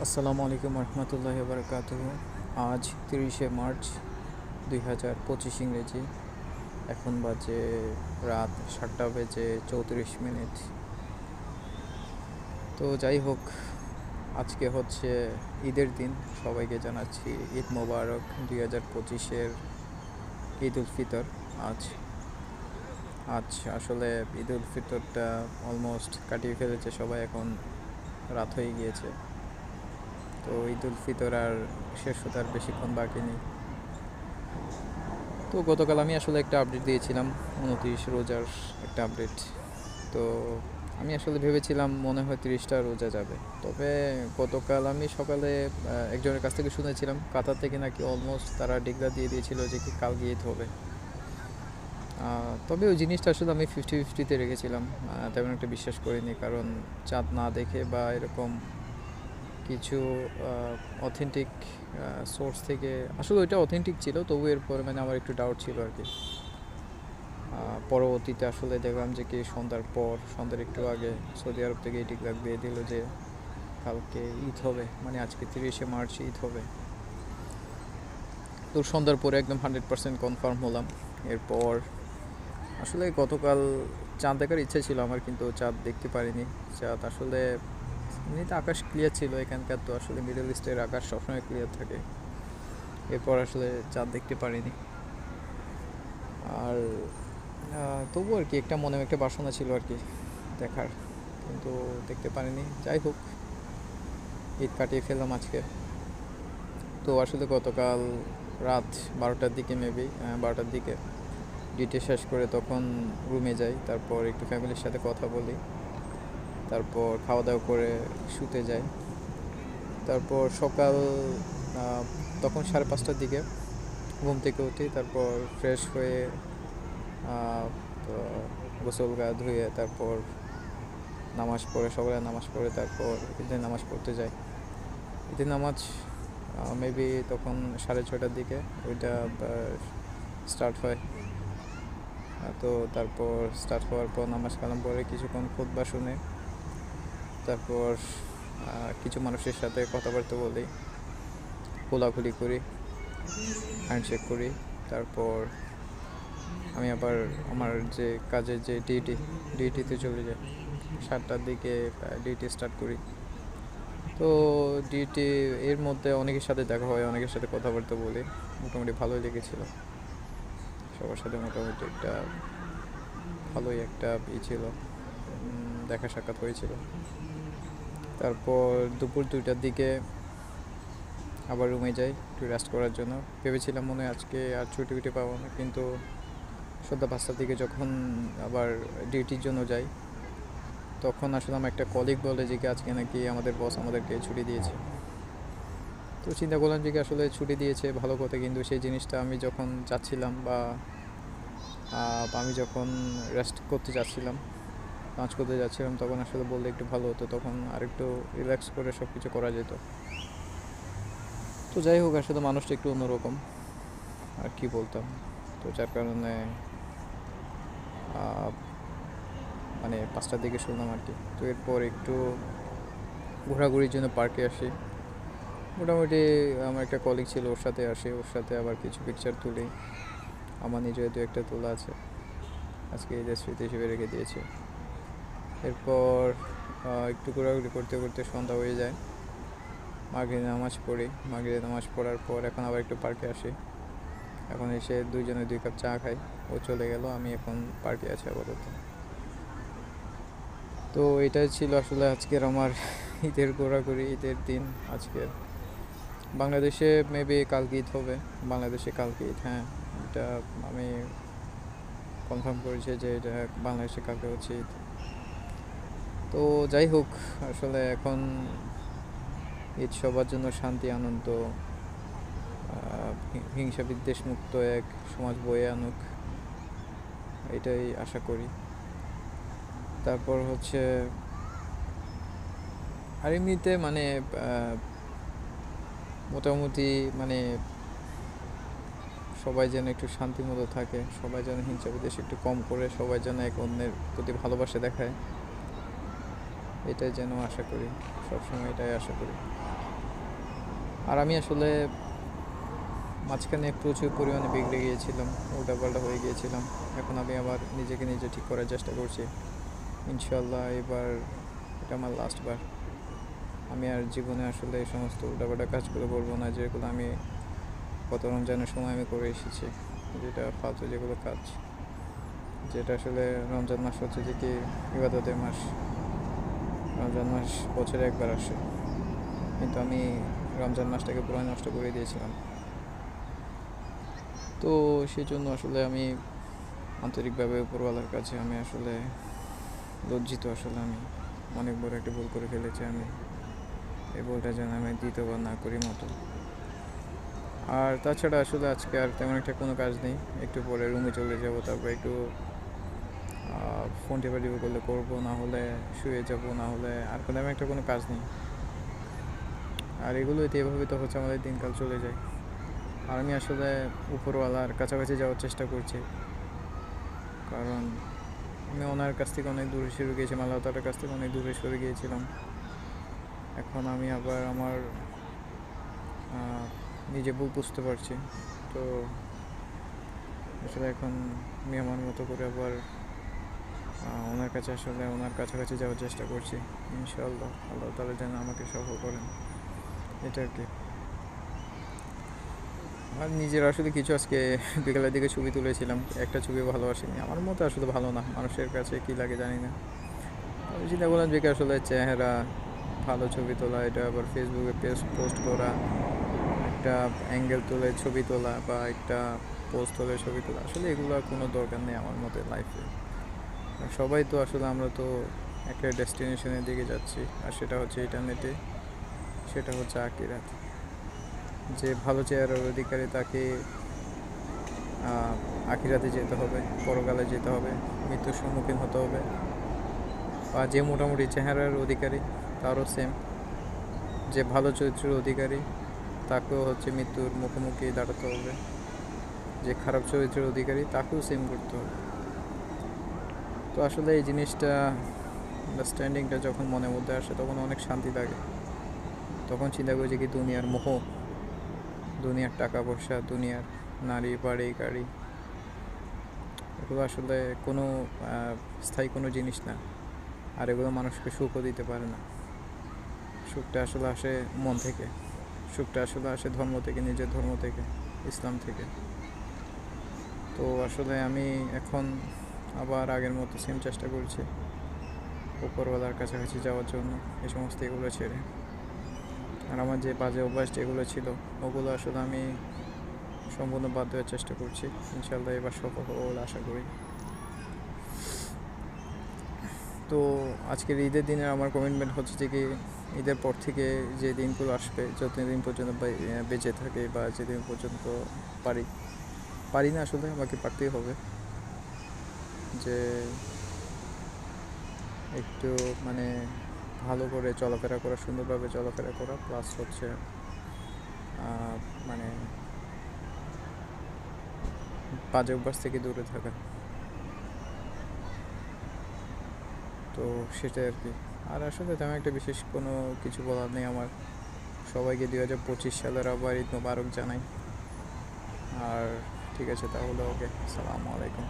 আসসালামু আলাইকুম রহমতুল্লাহি বারাকাতুহু। আজ 30শে মার্চ 2025 ইংরেজি। এখন বাজে রাত 7:34। তো যাই হোক, আজকে হচ্ছে ঈদের দিন। সবাইকে জানাচ্ছি ঈদ মোবারক 2025-এর ঈদ উল ফিতর। আজ আজ আসলে ঈদ উল ফিতরটা অলমোস্ট কাটিয়ে ফেলেছে সবাই, এখন রাত হয়ে গিয়েছে। তো ঈদ উল ফিতর আর শেষ হতে আর বেশিক্ষণ বাকি নেই। তো গতকাল আমি আসলে একটা আপডেট দিয়েছিলাম, 29 রোজার একটা আপডেট। তো আমি আসলে ভেবেছিলাম মনে হয় 30টা রোজা যাবে। তবে গতকাল আমি সকালে একজনের কাছ থেকে শুনেছিলাম, কাতার থেকে নাকি অলমোস্ট তারা ডিক্লার দিয়ে দিয়েছিল যে কি কালকে ঈদ হবে। তবে ওই জিনিসটা আসলে আমি 50-50-তে রেখেছিলাম। তেমন একটা বিশ্বাস করিনি, কারণ চাঁদ না দেখে বা এরকম কিছু অথেন্টিক সোর্স থেকে আসলে ওইটা অথেন্টিক ছিল, তবু এরপরে মানে আমার একটু ডাউট ছিল আর কি। পরবর্তীতে আসলে দেখলাম যে কি সন্ধ্যার একটু আগে সৌদি আরব থেকে ডিক্লার দিয়ে দিল যে কালকে ঈদ হবে, মানে আজকে 30শে মার্চ ঈদ হবে। তো সন্ধ্যার পরে একদম 100% কনফার্ম হলাম। এরপর আসলে গতকাল চাঁদ দেখার ইচ্ছে ছিল আমার, কিন্তু চাঁদ দেখতে পারিনি। চাঁদ আসলে এমনিতে আকাশ ক্লিয়ার ছিল এখানকার, তো আসলে মিডল ইস্টের আকাশ সবসময় ক্লিয়ার থাকে। এরপর আসলে চাঁদ দেখতে পারিনি। আর তবু আর কি একটা মনে একটা বাসনা ছিল আর কি দেখার, কিন্তু দেখতে পারিনি। যাই হোক, ঈদ কাটিয়ে ফেললাম আজকে। তো আসলে গতকাল রাত 12টার দিকে, মেবি 12টার দিকে ডিউটি শেষ করে তখন রুমে যাই। তারপর একটু ফ্যামিলির সাথে কথা বলি, তারপর খাওয়া দাওয়া করে শুতে যাই। তারপর সকাল তখন 5:30টার দিকে ঘুম থেকে উঠি। তারপর ফ্রেশ হয়ে গোসল গা ধুয়ে তারপর নামাজ পড়ে, সকালে নামাজ পড়ে তারপর ঈদের নামাজ পড়তে যাই। ঈদের নামাজ মেবি তখন 6:30টার দিকে ওইটা স্টার্ট হয়। তো তারপর স্টার্ট হওয়ার পর নামাজ কালাম পরে কিছুক্ষণ খুতবা শুনে তারপর কিছু মানুষের সাথে কথাবার্তা বলি, কোলাকুলি করি, হ্যান্ডশেক করি। তারপর আমি আবার আমার যে কাজের যে ডিউটিতে চলে যাই। 7টার দিকে ডিউটি স্টার্ট করি। তো ডিউটি এর মধ্যে অনেকের সাথে দেখা হয়, অনেকের সাথে কথাবার্তা বলি। মোটামুটি ভালোই লেগেছিল, সবার সাথে মোটামুটি একটা ভালোই একটা ছিল, দেখা সাক্ষাৎ হয়েছিল। তারপর দুপুর 2টার দিকে আবার রুমে যাই একটু রেস্ট করার জন্য। ভেবেছিলাম মনে হয় আজকে আর ছুটি পাবো না, কিন্তু সন্ধ্যা 5টার দিকে যখন আবার ডিউটির জন্য যাই, তখন আসলে আমার একটা কলিগ বলে যে কি আজকে নাকি আমাদের বস আমাদেরকে ছুটি দিয়েছে। তো চিন্তা করলাম যে কি আসলে ছুটি দিয়েছে ভালো কথা, কিন্তু সেই জিনিসটা আমি যখন যাচ্ছিলাম বা আমি যখন রেস্ট করতে যাচ্ছিলাম, লাঞ্চ করতে যাচ্ছিলাম, তখন আসলে বললে একটু ভালো হতো, তখন আর একটু রিল্যাক্স করে সব কিছু করা যেত। তো যাই হোক, আসলে মানুষটা একটু অন্যরকম, আর কি বলতাম। তো যার কারণে মানে 5টার দিকে শুনলাম আর কি। তো এরপর একটু ঘোরাঘুরির জন্য পার্কে আসি। মোটামুটি আমার একটা কলিগ ছিল, ওর সাথে আসি, ওর সাথে আবার কিছু পিকচার তুলি। আমার নিজের দু একটা তোলা আছে, আজকে ঈদের স্মৃতি হিসেবে রেখে দিয়েছি। এরপর একটু ঘোরাঘুরি করতে করতে সন্ধ্যা হয়ে যায়। মাগরিব নামাজ পড়ি, মাগরিব নামাজ পড়ার পর এখন আবার একটু পার্কে আসি। এখন এসে দুইজনে 2 কাপ চা খাই। ও চলে গেল, আমি এখন পার্কে আছি আপাতত। তো এটাই ছিল আসলে আজকের আমার ঈদের ঘোরাঘুরি, ঈদের দিন আজকের। বাংলাদেশে মেবি কালকে ঈদ হবে, বাংলাদেশে কালকে ঈদ, হ্যাঁ, এটা আমি কনফার্ম করেছি যে এটা বাংলাদেশে কালকে হচ্ছে ঈদ। তো যাই হোক, আসলে এখন ঈদ সবার জন্য শান্তি, আনন্দ, হিংসা বিদ্বেষ মুক্ত এক সমাজ বয়ে আনুক, এটাই আশা করি। তারপর হচ্ছে আর এমনিতে মানে মোটামুটি মানে সবাই যেন একটু শান্তির মতো থাকে, সবাই যেন হিংসা বিদ্বেষ একটু কম করে, সবাই যেন এক অন্যের প্রতি ভালোবাসা দেখায়, এটাই যেন আশা করি, সবসময় এটাই আশা করি। আর আমি আসলে মাঝখানে প্রচুর পরিমাণে বিগড়ে গিয়েছিলাম, উল্টাপাল্টা হয়ে গিয়েছিলাম। এখন আমি আবার নিজেকে নিজে ঠিক করার চেষ্টা করছি। ইনশাল্লাহ এবার এটা আমার লাস্ট বার। আমি আর জীবনে আসলে এই সমস্ত উল্টাপাল্টা কাজগুলো করবো না, যেগুলো আমি গত রমজানের সময় আমি করে এসেছি। যেটা ফালতু যেগুলো কাজ, যেটা আসলে রমজান মাস হচ্ছে যে কি ইবাদতের মাস। রমজান মাস বছরে একবার আসে, কিন্তু আমি রমজান মাসটাকে পুরো নষ্ট করে দিয়েছিলাম। তো সেই জন্য আসলে আমি আন্তরিকভাবে উপরওয়ালার কাছে আমি আসলে লজ্জিত। আসলে আমি অনেক বড় একটা ভুল করে ফেলেছি। আমি এই ভুলটা যেন আমি দ্বিতীয়বার না করি মতো। আর তাছাড়া আসলে আজকে আর তেমন একটা কোনো কাজ নেই। একটু পরে রুমে চলে যাব, তারপর একটু ফোন টেপাটিপি করলে করবো, না হলে শুয়ে যাব, না হলে আর তেমন একটা কোনো কাজ নেই। আর এগুলোতে এভাবে তো হচ্ছে আমাদের দিনকাল চলে যায়। আর আমি আসলে উপরওয়ালার কাছাকাছি যাওয়ার চেষ্টা করছি, কারণ আমি ওনার কাছ থেকে অনেক দূরে সরে গিয়েছিলাম, আল্লাহ তাআলার কাছ থেকে অনেক দূরে সরে গিয়েছিলাম। এখন আমি আবার আমার নিজে ভুল বুঝতে পারছি। তো আসলে এখন আমি আমার মতো করে আবার ওনার কাছে আসলে ওনার কাছাকাছি যাওয়ার চেষ্টা করছি। ইনশাআল্লাহ আল্লাহ তাআলা যেন আমাকে সফল করেন, এটা আর কি। আর নিজের আসলে কিছু আজকে বিকালের দিকে ছবি তুলেছিলাম, একটা ছবি ভালো আসেনি। আমার মতো আসলে ভালো না, মানুষের কাছে কী লাগে জানি না। আমি চিন্তা করলাম যে আসলে চেহারা ভালো ছবি তোলা, এটা আবার ফেসবুকে পোস্ট করা, একটা অ্যাঙ্গেল তুলে ছবি তোলা বা একটা পোস্ট তুলে ছবি তোলা, আসলে এগুলো কোনো দরকার নেই আমার মতে লাইফে। সবাই তো আসলে আমরা তো একটা ডেস্টিনেশনের দিকে যাচ্ছি, আর সেটা হচ্ছে ইন্টারনেটে, সেটা হচ্ছে আখিরাত। যে ভালো চেহারার অধিকারী তাকে আখিরাতে যেতে হবে, পরকালে যেতে হবে, মৃত্যুর সম্মুখীন হতে হবে। বা যে মোটামুটি চেহারার অধিকারী তারও সেম, যে ভালো চরিত্রের অধিকারী তাকেও হচ্ছে মৃত্যুর মুখোমুখি দাঁড়াতে হবে। যে খারাপ চরিত্রের অধিকারী তাকেও সেম করতে হবে। তো আসলে এই জিনিসটা, আন্ডারস্ট্যান্ডিংটা যখন মনের মধ্যে আসে তখন অনেক শান্তি লাগে। তখন চিন্তা করি যে কি দুনিয়ার মোহ, দুনিয়ার টাকা পয়সা, দুনিয়ার নারী বাড়ি গাড়ি, এগুলো আসলে কোনো স্থায়ী কোনো জিনিস না। আর এগুলো মানুষকে সুখও দিতে পারে না। সুখটা আসলে আসে মন থেকে, সুখটা আসলে আসে ধর্ম থেকে, নিজের ধর্ম থেকে, ইসলাম থেকে। তো আসলে আমি এখন আবার আগের মতো সেম চেষ্টা করছি উপরওয়ালার কাছাকাছি যাওয়ার জন্য, এই সমস্ত এগুলো ছেড়ে। আর আমার যে বাজে অভ্যাস যেগুলো ছিল ওগুলো আসলে আমি সম্পূর্ণ বাদ দেওয়ার চেষ্টা করছি। ইনশাল্লাহ এবার সফল হবো বলে আশা করি। তো আজকের ঈদের দিনের আমার কমিটমেন্ট হচ্ছে যে কি ঈদের পর থেকে যে দিনগুলো আসবে, যতদিন পর্যন্ত বেঁচে থাকে বা যেদিন পর্যন্ত পারি না আসলে আমাকে পারতেই হবে, যে একটু মানে ভালো করে চলাফেরা করা, সুন্দরভাবে চলাফেরা করা, প্লাস হচ্ছে মানে বাজে অভ্যাস থেকে দূরে থাকা। তো সেটাই আর কি। আর আসলে তেমন একটা বিশেষ কোনো কিছু বলার নেই আমার। সবাইকে 2025 সালের আবার ঈদ মোবারক জানাই। আর ঠিক আছে তাহলে, ওকে, আসসালামু আলাইকুম।